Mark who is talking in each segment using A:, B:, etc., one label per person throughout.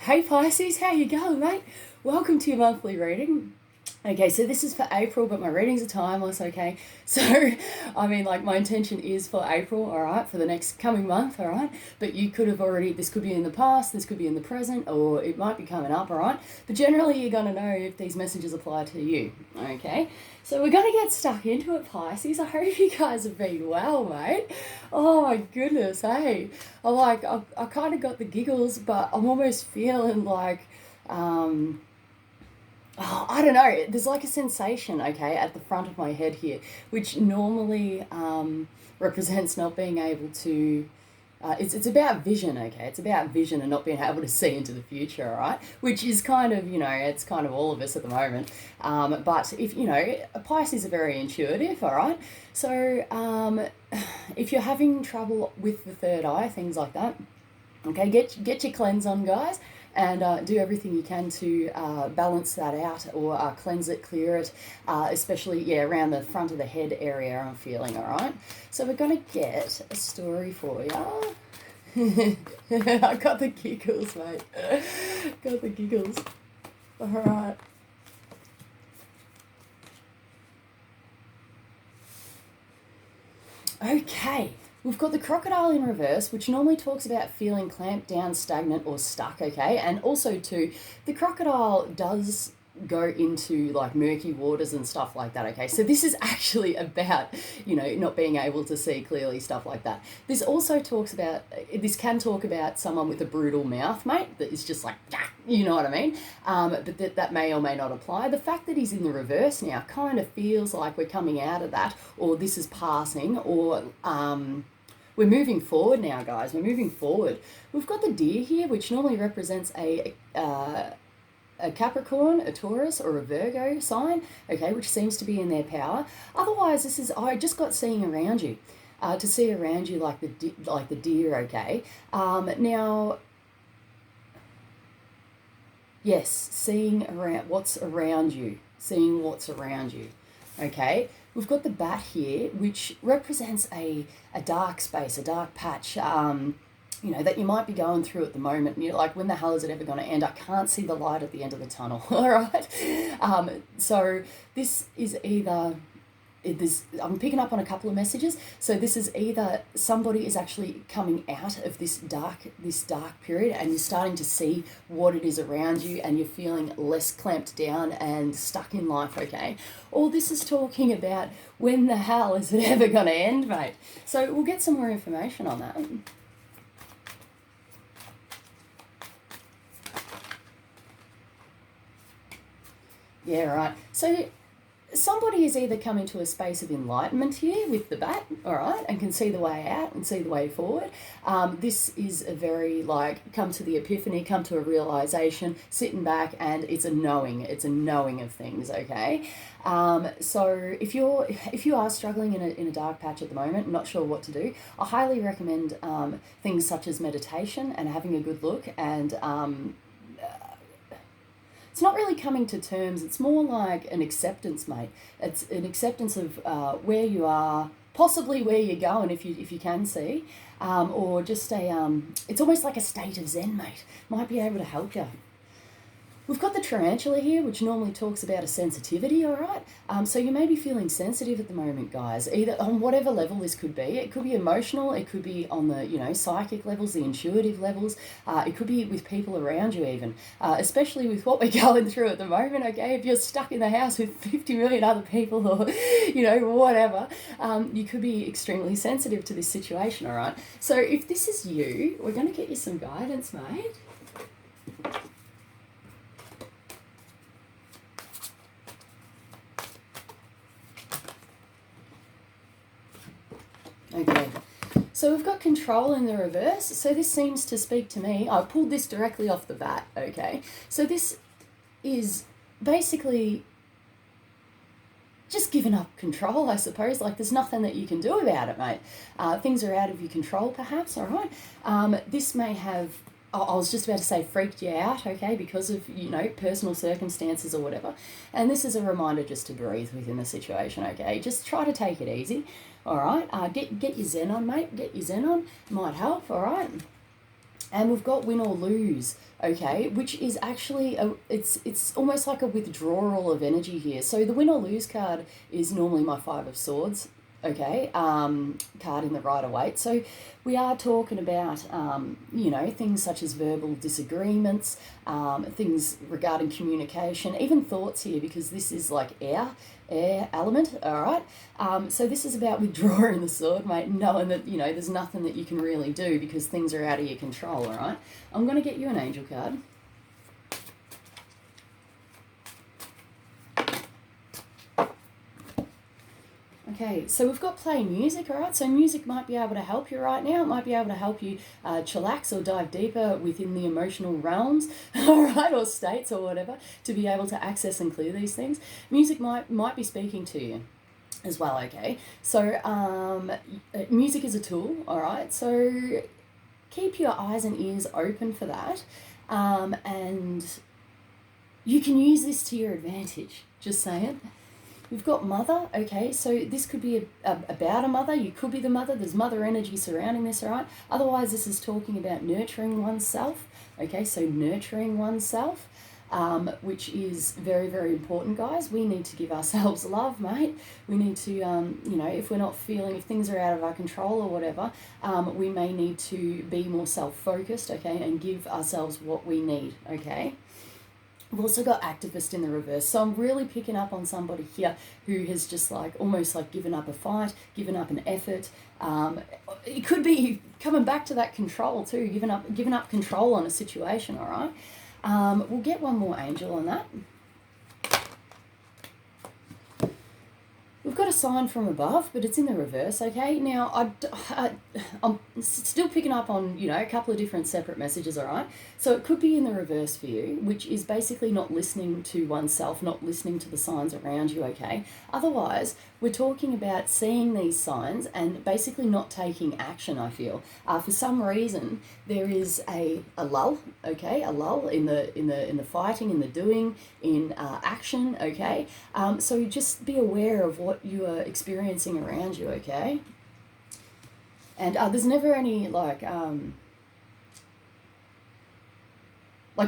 A: Hey Pisces, how you going, mate? Welcome to your monthly reading. Okay, so this is for April, but my readings are timeless, okay? So, I mean, like, my intention is for April, all right, for the next coming month, all right? But you could have already, this could be in the past, this could be in the present, or it might be coming up, all right? But generally, you're going to know if these messages apply to you, okay? So we're going to get stuck into it, Pisces. I hope you guys have been well, mate. Oh, my goodness, hey. I kind of got the giggles, but I'm almost feeling like, I don't know. There's like a sensation, okay, at the front of my head here, which normally represents not being able to. It's about vision, okay? It's about vision and not being able to see into the future, all right? Which is kind of, it's kind of all of us at the moment. But if, Pisces are very intuitive, all right? So if you're having trouble with the third eye, things like that, okay, get your cleanse on, guys, and do everything you can to balance that out or cleanse it, clear it, especially, around the front of the head area, I'm feeling, all right? So we're going to get a story for you. I got the giggles, mate. Got the giggles. All right. Okay. We've got the crocodile in reverse, which normally talks about feeling clamped down, stagnant, or stuck, okay? And also, too, the crocodile does go into like murky waters and stuff like that, okay? So this is actually about, not being able to see clearly, stuff like that. This also talks about, this can talk about someone with a brutal mouth, mate, that is just like, you know what I mean? But that may or may not apply. The fact that he's in the reverse now kind of feels like we're coming out of that, or this is passing, or we're moving forward now, guys. We're moving forward. We've got the deer here, which normally represents a Capricorn, a Taurus, or a Virgo sign, okay, which seems to be in their power. Otherwise, I just got seeing around you, to see around you like the deer, okay. Now, yes, seeing around what's around you, okay. We've got the bat here, which represents a dark space, a dark patch, that you might be going through at the moment. And you're like, when the hell is it ever going to end? I can't see the light at the end of the tunnel, all right? So this is either... I'm picking up on a couple of messages. So this is either somebody is actually coming out of this dark period, and you're starting to see what it is around you, and you're feeling less clamped down and stuck in life, okay? Or this is talking about when the hell is it ever going to end, mate? So we'll get some more information on that. Yeah, right. So somebody is either coming to a space of enlightenment here with the bat, all right, and can see the way out and see the way forward. This is a very, come to the epiphany, come to a realization, sitting back, and it's a knowing of things, okay? So if you are struggling in a dark patch at the moment, not sure what to do, I highly recommend things such as meditation and having a good look, and it's not really coming to terms. It's more like an acceptance, mate. It's an acceptance of where you are, possibly where you're going, if you can see, or just it's almost like a state of zen, mate. Might be able to help you. We've got the tarantula here, which normally talks about a sensitivity, all right? So you may be feeling sensitive at the moment, guys, either on whatever level this could be. It could be emotional, it could be on the, psychic levels, the intuitive levels. It could be with people around you even, especially with what we're going through at the moment, okay? If you're stuck in the house with 50 million other people or, whatever, you could be extremely sensitive to this situation, all right? So if this is you, we're going to get you some guidance, mate. Okay, so we've got control in the reverse. So this seems to speak to me. I pulled this directly off the bat, okay? So this is basically just giving up control, I suppose. Like, there's nothing that you can do about it, mate. Things are out of your control, perhaps, all right? This may have... I was just about to say freaked you out, okay, because of, personal circumstances or whatever. And this is a reminder just to breathe within the situation, okay? Just try to take it easy, all right? Get your zen on, mate. Get your zen on. Might help, all right? And we've got win or lose, okay, which is actually it's almost like a withdrawal of energy here. So the win or lose card is normally my Five of Swords, okay, card in the Rider-Waite. So we are talking about you know, things such as verbal disagreements, things regarding communication, even thoughts here, because this is like air element, all right? So this is about withdrawing the sword, mate, knowing that, you know, there's nothing that you can really do because things are out of your control, all right? I'm going to get you an angel card. Okay, so we've got play music, all right? So music might be able to help you right now. It might be able to help you chillax or dive deeper within the emotional realms, all right, or states or whatever, to be able to access and clear these things. Music might be speaking to you as well, okay? So music is a tool, all right? So keep your eyes and ears open for that, and you can use this to your advantage, just saying. We've got mother, okay, so this could be about a mother. You could be the mother. There's mother energy surrounding this, all right? Otherwise, this is talking about nurturing oneself, okay? So nurturing oneself, which is very, very important, guys. We need to give ourselves love, mate. We need to, you know, if we're not feeling, if things are out of our control or whatever, we may need to be more self-focused, okay, and give ourselves what we need, okay? We've also got activist in the reverse. So I'm really picking up on somebody here who has just like almost like given up a fight, given up an effort. It could be coming back to that control too, giving up control on a situation, all right? We'll get one more angel on that. We've got a sign from above, but it's in the reverse, okay? Now, I'm still picking up on, you know, a couple of different separate messages, all right? So it could be in the reverse for you, which is basically not listening to oneself, not listening to the signs around you, okay? Otherwise, we're talking about seeing these signs and basically not taking action, I feel. For some reason, there is a lull, okay? A lull in the fighting, in the doing, in action, okay? So just be aware of what you are experiencing around you, okay? And there's never any like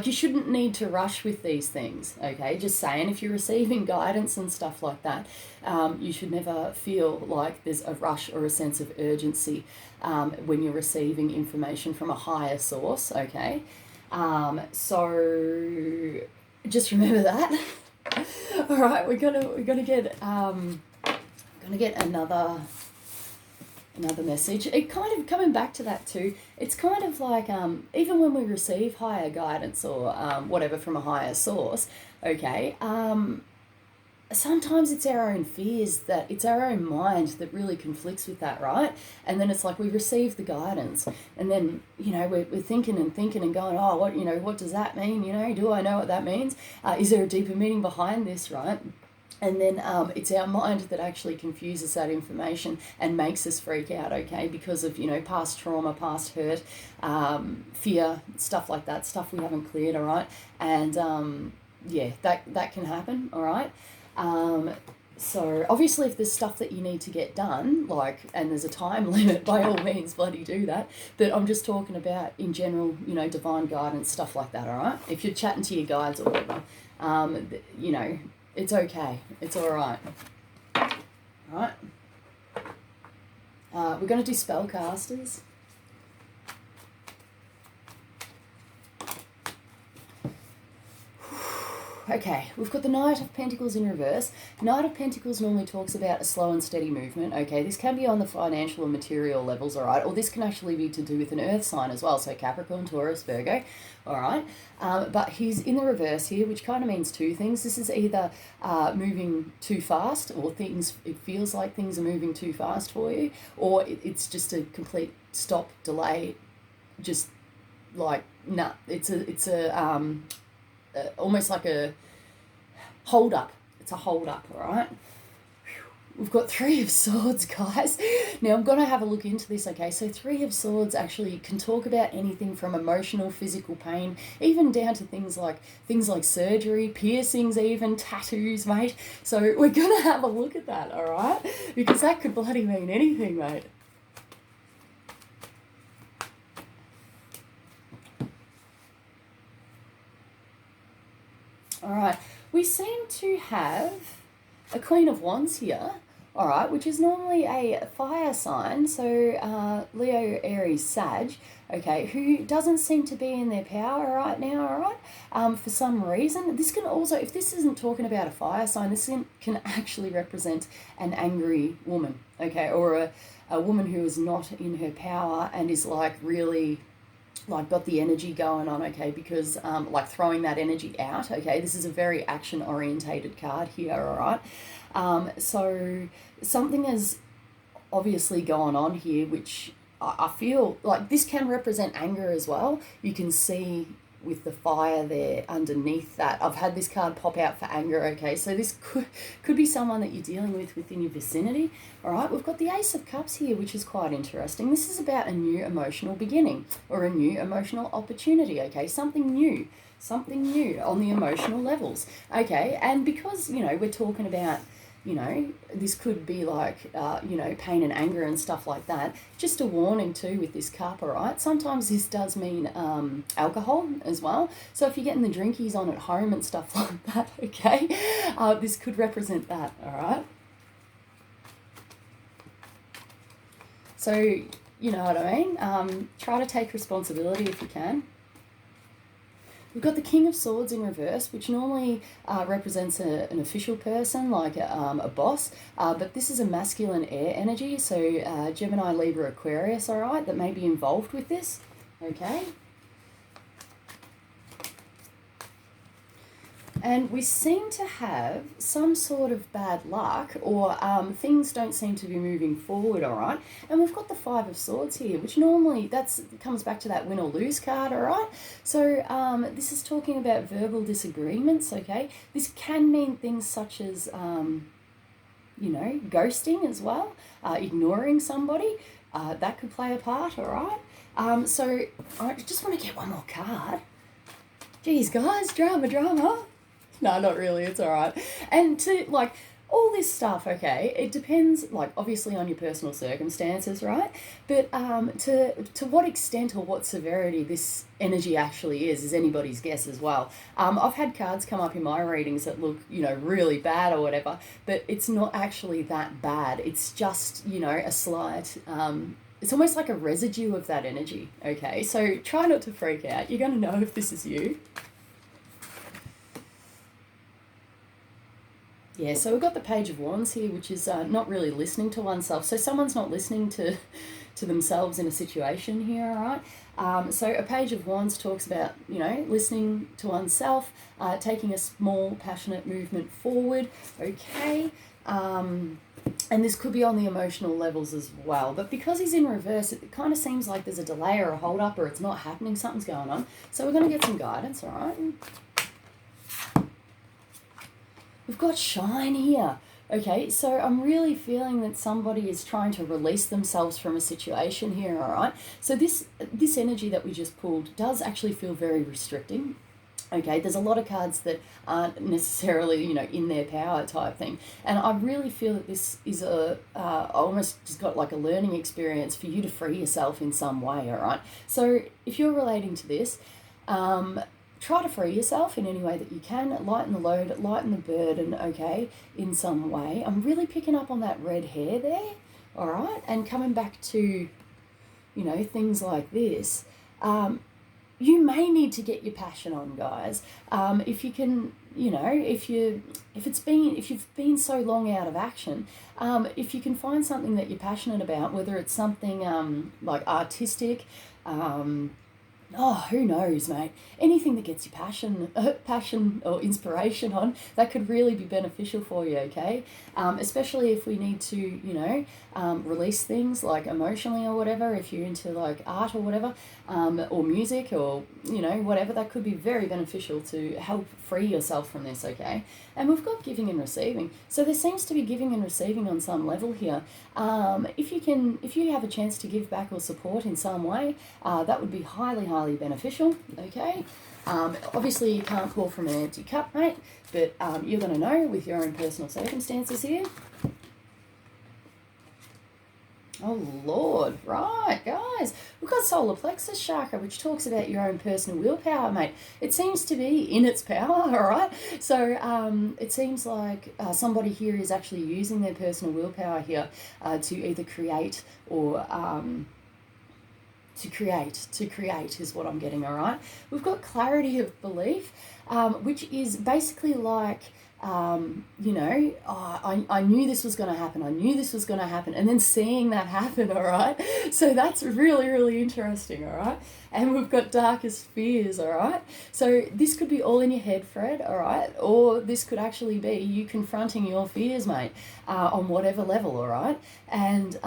A: you shouldn't need to rush with these things, okay? Just saying, if you're receiving guidance and stuff like that, you should never feel like there's a rush or a sense of urgency when you're receiving information from a higher source, okay? So just remember that. All right, we're gonna get another message. It kind of coming back to that too. It's kind of like even when we receive higher guidance or whatever from a higher source, okay. Sometimes it's our own fears, that it's our own mind that really conflicts with that, right? And then it's like we receive the guidance, and then, you know, we're thinking and going, oh, what does that mean? You know, do I know what that means? Is there a deeper meaning behind this, right? And then it's our mind that actually confuses that information and makes us freak out, okay, because of, you know, past trauma, past hurt, fear, stuff like that, stuff we haven't cleared, all right? And yeah, that can happen, all right? So obviously if there's stuff that you need to get done, like, and there's a time limit, by all means, bloody do that. But I'm just talking about in general, you know, divine guidance, stuff like that, all right? If you're chatting to your guides or whatever, you know, it's okay. It's all right. All right. We're going to do spellcasters. Okay, we've got the Knight of Pentacles in reverse. Knight of Pentacles normally talks about a slow and steady movement, okay? This can be on the financial and material levels, all right? Or this can actually be to do with an earth sign as well, so Capricorn, Taurus, Virgo, all right? But he's in the reverse here, which kind of means two things. This is either moving too fast, or it feels like things are moving too fast for you, or it's just a complete stop, delay, just like, nah, it's almost like a hold up. It's a hold up, all right? We've got Three of Swords, guys. Now, I'm going to have a look into this, okay? So Three of Swords actually can talk about anything from emotional, physical pain, even down to things like surgery, piercings even, tattoos, mate. So we're going to have a look at that, all right? Because that could bloody mean anything, mate. All right, we seem to have a Queen of Wands here, all right, which is normally a fire sign, so Leo, Aries, Sag, okay, who doesn't seem to be in their power right now, all right, for some reason. This can also, if this isn't talking about a fire sign, this can actually represent an angry woman, okay, or a woman who is not in her power and is like really like got the energy going on, okay, because like throwing that energy out, okay, this is a very action orientated card here, all right. So something has obviously gone on here, which I feel like this can represent anger as well. You can see with the fire there underneath that. I've had this card pop out for anger, okay? So this could be someone that you're dealing with within your vicinity, all right? We've got the Ace of Cups here, which is quite interesting. This is about a new emotional beginning or a new emotional opportunity, okay? Something new on the emotional levels, okay? And because, you know, we're talking about, you know, this could be like, you know, pain and anger and stuff like that. Just a warning too with this cup, all right? Sometimes this does mean alcohol as well. So if you're getting the drinkies on at home and stuff like that, okay, this could represent that, all right? So, you know what I mean? Try to take responsibility if you can. We've got the King of Swords in reverse, which normally represents an official person, like a boss, but this is a masculine air energy, so Gemini, Libra, Aquarius, all right, that may be involved with this, okay? And we seem to have some sort of bad luck, or things don't seem to be moving forward, all right? And we've got the Five of Swords here, which normally comes back to that win or lose card, all right? So this is talking about verbal disagreements, okay? This can mean things such as, you know, ghosting as well, ignoring somebody. That could play a part, all right? So I just want to get one more card. Geez, guys, drama. No, not really. It's all right. And to like all this stuff, okay, it depends, like obviously on your personal circumstances, right? But to what extent or what severity this energy actually is anybody's guess as well. I've had cards come up in my readings that look, you know, really bad or whatever, but it's not actually that bad. It's just, you know, a slight. It's almost like a residue of that energy, okay? So try not to freak out. You're going to know if this is you. Yeah, so we've got the Page of Wands here, which is not really listening to oneself. So someone's not listening to themselves in a situation here, all right? So a Page of Wands talks about, you know, listening to oneself, taking a small, passionate movement forward, okay? And this could be on the emotional levels as well. But because he's in reverse, it kind of seems like there's a delay or a hold up or it's not happening, something's going on. So we're going to get some guidance, all right? We've got shine here. Okay, so I'm really feeling that somebody is trying to release themselves from a situation here, all right? So this energy that we just pulled does actually feel very restricting. Okay, there's a lot of cards that aren't necessarily, you know, in their power type thing. And I really feel that this is almost just got like a learning experience for you to free yourself in some way, all right? So if you're relating to this, try to free yourself in any way that you can. Lighten the load, lighten the burden, okay, in some way. I'm really picking up on that red hair there, all right? And coming back to, you know, things like this. You may need to get your passion on, guys. If you can, you know, if you've been so long out of action, if you can find something that you're passionate about, whether it's something like artistic, oh, who knows, mate? Anything that gets you passion or inspiration on, that could really be beneficial for you, okay? Especially if we need to, you know, release things like emotionally or whatever, if you're into like art or whatever, or music or, you know, whatever, that could be very beneficial to help free yourself from this, okay? And we've got giving and receiving. So there seems to be giving and receiving on some level here. If you have a chance to give back or support in some way, that would be highly beneficial, okay? Obviously you can't pour from an empty cup, mate, but you're going to know with your own personal circumstances here. Oh, Lord. Right, guys. We've got solar plexus chakra, which talks about your own personal willpower, mate. It seems to be in its power, all right? So it seems like somebody here is actually using their personal willpower here to either create or... to create is what I'm getting, all right? We've got clarity of belief, which is basically like, I knew this was going to happen. I knew this was going to happen. And then seeing that happen, all right? So that's really, really interesting, all right? And we've got darkest fears, all right? So this could be all in your head, Fred, all right? Or this could actually be you confronting your fears, mate, on whatever level, all right? And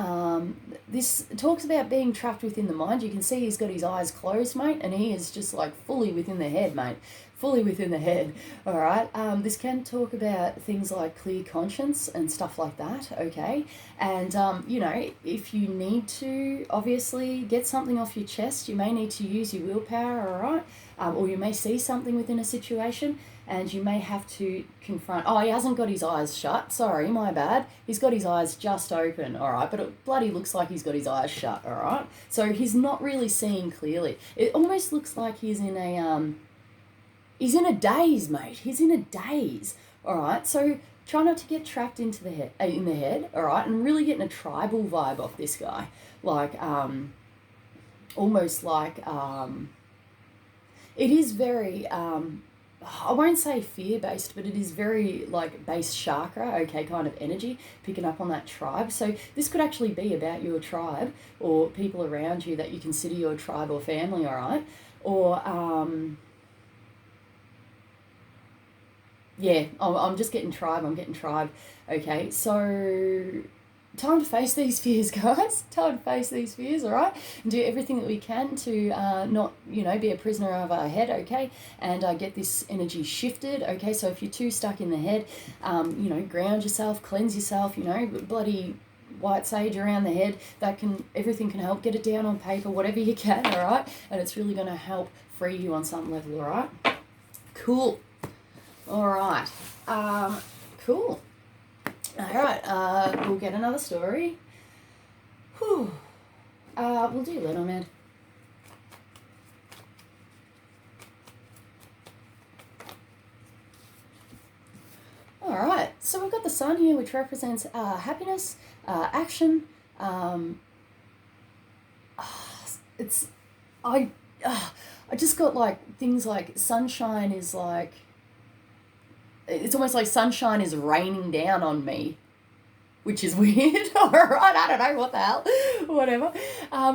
A: this talks about being trapped within the mind. You can see he's got his eyes closed, mate, and he is just like fully within the head, mate. Fully within the head, all right? This can talk about things like clear conscience and stuff like that, okay? And, if you need to obviously get something off your chest, you may need to use your willpower, all right? Or you may see something within a situation and you may have to confront, oh, he hasn't got his eyes shut, sorry, my bad. He's got his eyes just open, all right? But it bloody looks like he's got his eyes shut, all right? So he's not really seeing clearly. It almost looks like he's in a... He's in a daze, mate. He's in a daze. All right. So try not to get trapped into the head, in the head. All right, and really getting a tribal vibe off this guy, like almost like it is very. I won't say fear based, but it is very like base chakra, okay, kind of energy, picking up on that tribe. So this could actually be about your tribe or people around you that you consider your tribe or family. All right, or yeah, I'm just getting tribe. I'm getting tribe. Okay, so time to face these fears, guys. Time to face these fears, all right? And do everything that we can to not, be a prisoner of our head, okay? And get this energy shifted, okay? So if you're too stuck in the head, ground yourself, cleanse yourself, bloody white sage around the head. Everything can help. Get it down on paper, whatever you can, all right? And it's really going to help free you on some level, all right? Cool. All right. Cool. All right. We'll get another story. Whew. We'll do Lenormand. All right. So we've got the sun here, which represents happiness, action. I just got like things like sunshine is like. It's almost like sunshine is raining down on me, which is weird. All right, I don't know what the hell, whatever.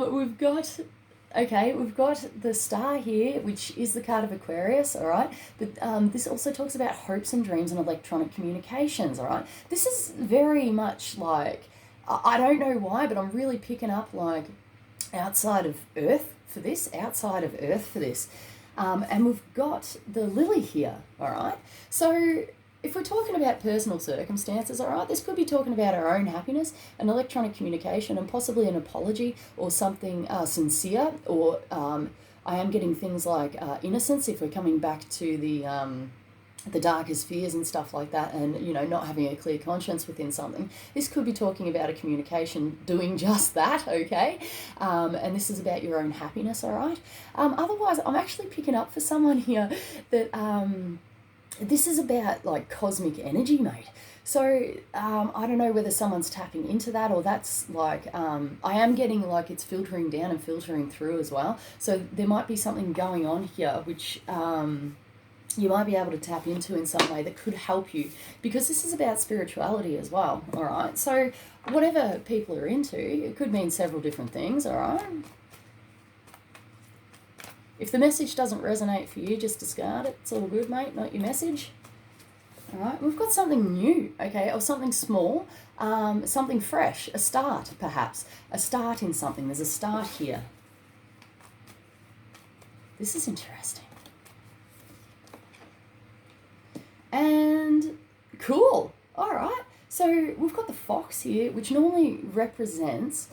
A: We've got the star here, which is the card of Aquarius, all right? But this also talks about hopes and dreams and electronic communications, all right? This is very much like, I don't know why, but I'm really picking up like outside of Earth for this. And we've got the lily here, all right? So if we're talking about personal circumstances, all right, this could be talking about our own happiness, an electronic communication, and possibly an apology or something sincere, or I am getting things like innocence if we're coming back to the darkest fears and stuff like that, and not having a clear conscience within something. This could be talking about a communication doing just that, okay? And this is about your own happiness, all right? Otherwise, I'm actually picking up for someone here that this is about like cosmic energy, mate. So I don't know whether someone's tapping into that, or that's like, I am getting like it's filtering down and filtering through as well. So there might be something going on here which you might be able to tap into in some way that could help you, because this is about spirituality as well, all right? So whatever people are into, it could mean several different things, all right? If the message doesn't resonate for you, just discard it. It's all good, mate, not your message. All right, we've got something new, okay, or something small, something fresh, a start perhaps, a start in something. There's a start here. This is interesting. And cool. All right. So we've got the fox here, which normally represents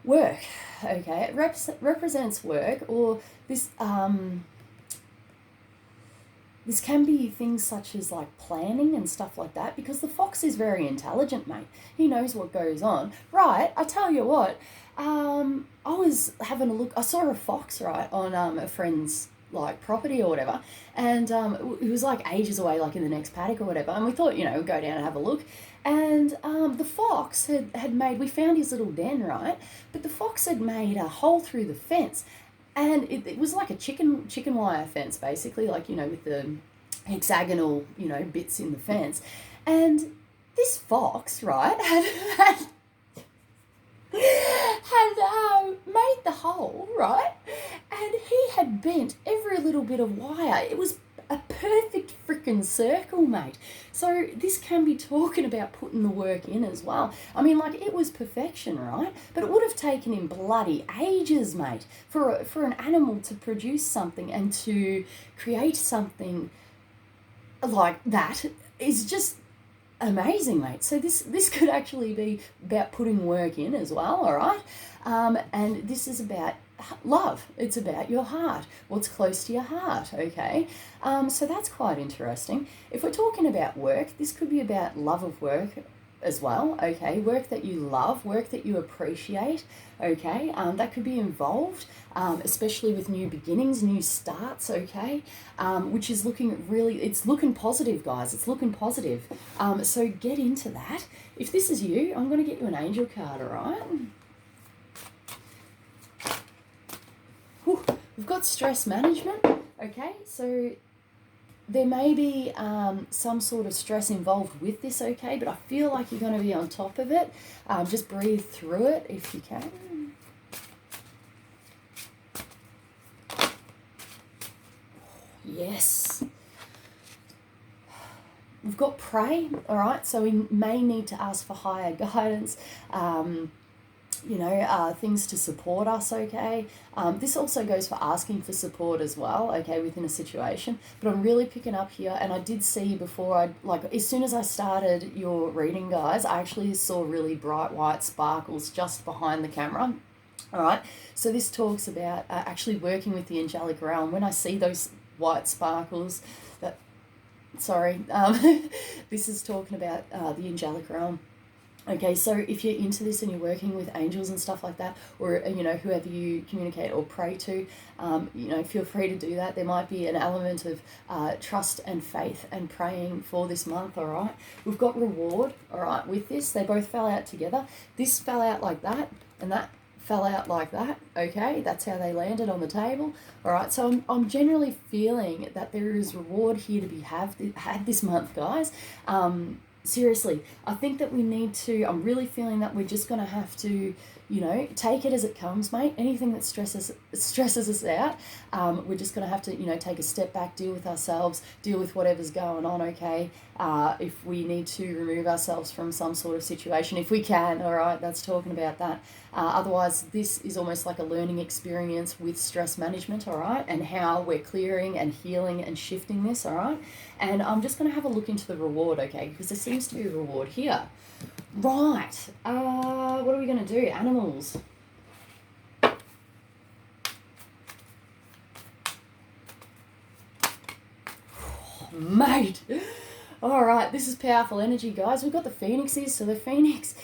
A: work. Okay, it represents work, or this this can be things such as like planning and stuff like that, because the fox is very intelligent, mate. He knows what goes on. Right, I tell you what, I was having a look, I saw a fox, right, on a friend's like property or whatever, and it was like ages away, like in the next paddock or whatever, and we thought, you know, we'd go down and have a look. And the fox had made, we found his little den, right, but the fox had made a hole through the fence, and it was like a chicken wire fence, basically, like, you know, with the hexagonal, you know, bits in the fence. And this fox, right, had made the hole, right, and he had bent every little bit of wire. It was a perfect freaking circle, mate. So this can be talking about putting the work in as well. I mean, like, it was perfection, right? But it would have taken him bloody ages, mate, for an animal to produce something and to create something like that is just amazing, mate. So this could actually be about putting work in as well, all right? And this is about love. It's about your heart, what's close to your heart, okay? So that's quite interesting. If we're talking about work, this could be about love of work as well, okay? Work that you love, work that you appreciate, okay? That could be involved, especially with new beginnings, new starts, okay? Which is looking really, it's looking positive, guys. It's looking positive. So get into that. If this is you, I'm going to get you an angel card, all right? Whew. We've got stress management, okay? So there may be some sort of stress involved with this, okay? But I feel like you're going to be on top of it. Just breathe through it if you can. Yes. We've got pray, all right? So we may need to ask for higher guidance, you know, things to support us, okay? This also goes for asking for support as well, okay, within a situation. But I'm really picking up here, and I did see before, as soon as I started your reading, guys, I actually saw really bright white sparkles just behind the camera. All right, so this talks about actually working with the angelic realm. When I see those white sparkles, this is talking about the angelic realm. Okay, so if you're into this and you're working with angels and stuff like that, or, you know, whoever you communicate or pray to, you know, feel free to do that. There might be an element of trust and faith and praying for this month, all right? We've got reward, all right, with this. They both fell out together. This fell out like that, and that fell out like that, okay? That's how they landed on the table, all right? So I'm generally feeling that there is reward here to be had this month, guys. Seriously, I think that we need to, I'm really feeling that we're just going to have to, you know, take it as it comes, mate. Anything that stresses us out, we're just going to have to, you know, take a step back, deal with ourselves, deal with whatever's going on, okay? If we need to remove ourselves from some sort of situation, if we can, all right, that's talking about that. Otherwise, this is almost like a learning experience with stress management, all right, and how we're clearing and healing and shifting this, all right? And I'm just going to have a look into the reward, okay, because there seems to be a reward here. Right, what are we going to do? Animals. Mate. All right, this is powerful energy, guys. We've got the phoenixes. So the phoenix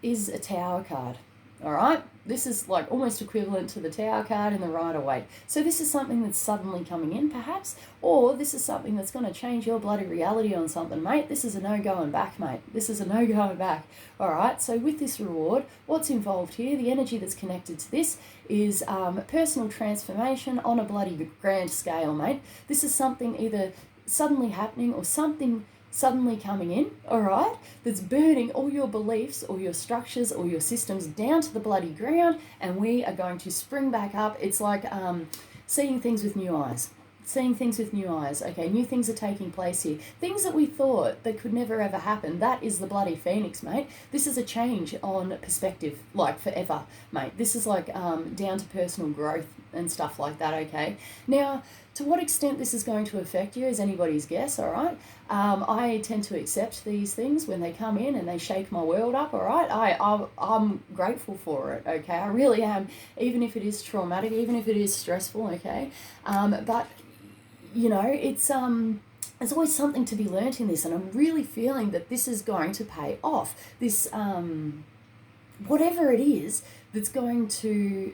A: is a tower card. All right, this is like almost equivalent to the tower card in the Rider-Waite. So this is something that's suddenly coming in, perhaps, or this is something that's going to change your bloody reality on something, mate. This is a no going back, mate. This is a no going back. All right, so with this reward, what's involved here, the energy that's connected to this is personal transformation on a bloody grand scale, mate. This is something either suddenly happening or something suddenly coming in, all right, that's burning all your beliefs or your structures or your systems down to the bloody ground, and we are going to spring back up. It's like seeing things with new eyes. Seeing things with new eyes, okay, new things are taking place here. Things that we thought that could never ever happen, that is the bloody phoenix, mate. This is a change on perspective, like forever, mate. This is like down to personal growth and stuff like that, okay? Now, to what extent this is going to affect you is anybody's guess, all right? I tend to accept these things when they come in and they shake my world up, all right? I'm grateful for it, okay? I really am, even if it is traumatic, even if it is stressful, okay? But you know, there's always something to be learnt in this, and I'm really feeling that this is going to pay off. This, whatever it is that's going to,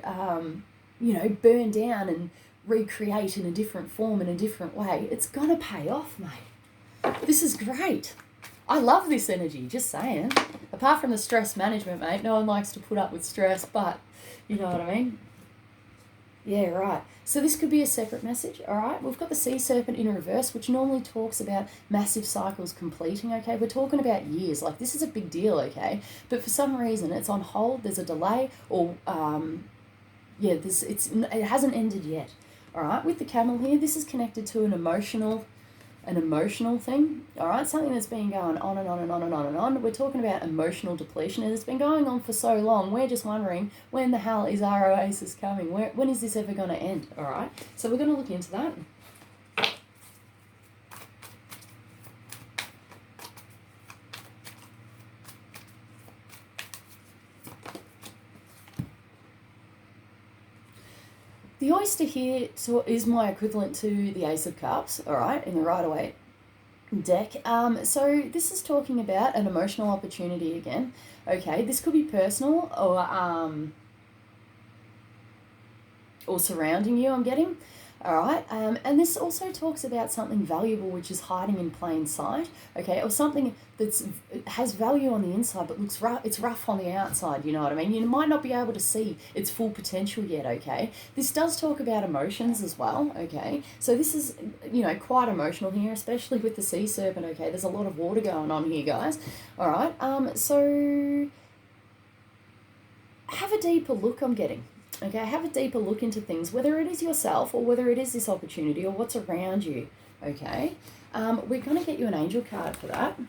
A: you know, burn down and recreate in a different form, in a different way, it's going to pay off, mate. This is great. I love this energy, just saying. Apart from the stress management, mate, no one likes to put up with stress, but you know what I mean? Yeah, right. So this could be a separate message, all right? We've got the sea serpent in reverse, which normally talks about massive cycles completing, okay? We're talking about years. Like, this is a big deal, okay? But for some reason, it's on hold, there's a delay, or, yeah, it hasn't ended yet, all right? With the camel here, this is connected to an emotional thing, all right? Something that's been going on and on and on and on and on. We're talking about emotional depletion, and it's been going on for so long. We're just wondering, when the hell is our oasis coming? When is this ever going to end, all right? So we're going to look into that. The oyster here is my equivalent to the Ace of Cups, all right, in the Rider-Waite deck. So this is talking about an emotional opportunity again. Okay, this could be personal or surrounding you, I'm getting. All right, and this also talks about something valuable which is hiding in plain sight, okay, or something has value on the inside but looks rough. It's rough on the outside. You know what I mean? You might not be able to see its full potential yet. Okay, this does talk about emotions as well. Okay, so this is, you know, quite emotional here, especially with the sea serpent. Okay, there's a lot of water going on here, guys. All right, so have a deeper look. I'm getting. Okay, have a deeper look into things, whether it is yourself or whether it is this opportunity or what's around you. Okay, we're going to get you an angel card for that.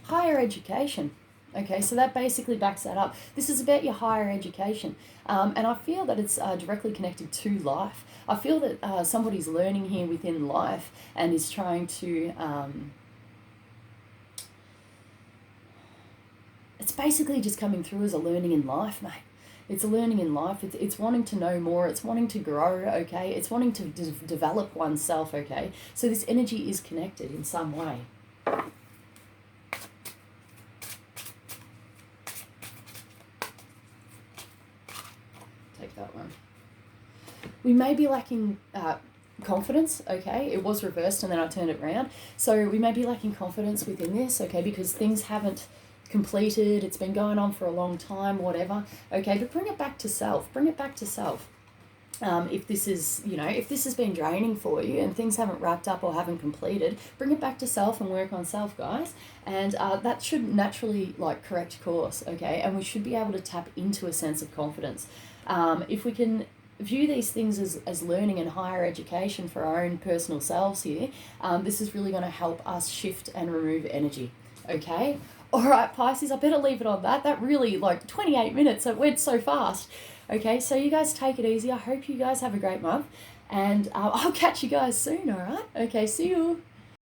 A: Higher education. Okay, so that basically backs that up. This is about your higher education, and I feel that it's directly connected to life. I feel that somebody's learning here within life and is trying to... it's basically just coming through as a learning in life, mate. It's a learning in life. It's wanting to know more. It's wanting to grow, okay? It's wanting to develop oneself, okay? So this energy is connected in some way. Take that one. We may be lacking... confidence, okay? It was reversed and then I turned it around. So we may be lacking confidence within this, okay? Because things haven't completed, it's been going on for a long time, whatever, okay? But bring it back to self. Bring it back to self. If this is, you know, if this has been draining for you and things haven't wrapped up or haven't completed, bring it back to self and work on self, guys. And that should naturally, like, correct course, okay? And we should be able to tap into a sense of confidence. If we can view these things as learning and higher education for our own personal selves here, this is really going to help us shift and remove energy, okay? All right, Pisces, I better leave it on that. That really, like, 28 minutes, it went so fast. Okay, so you guys take it easy. I hope you guys have a great month, and I'll catch you guys soon, all right? Okay, see you.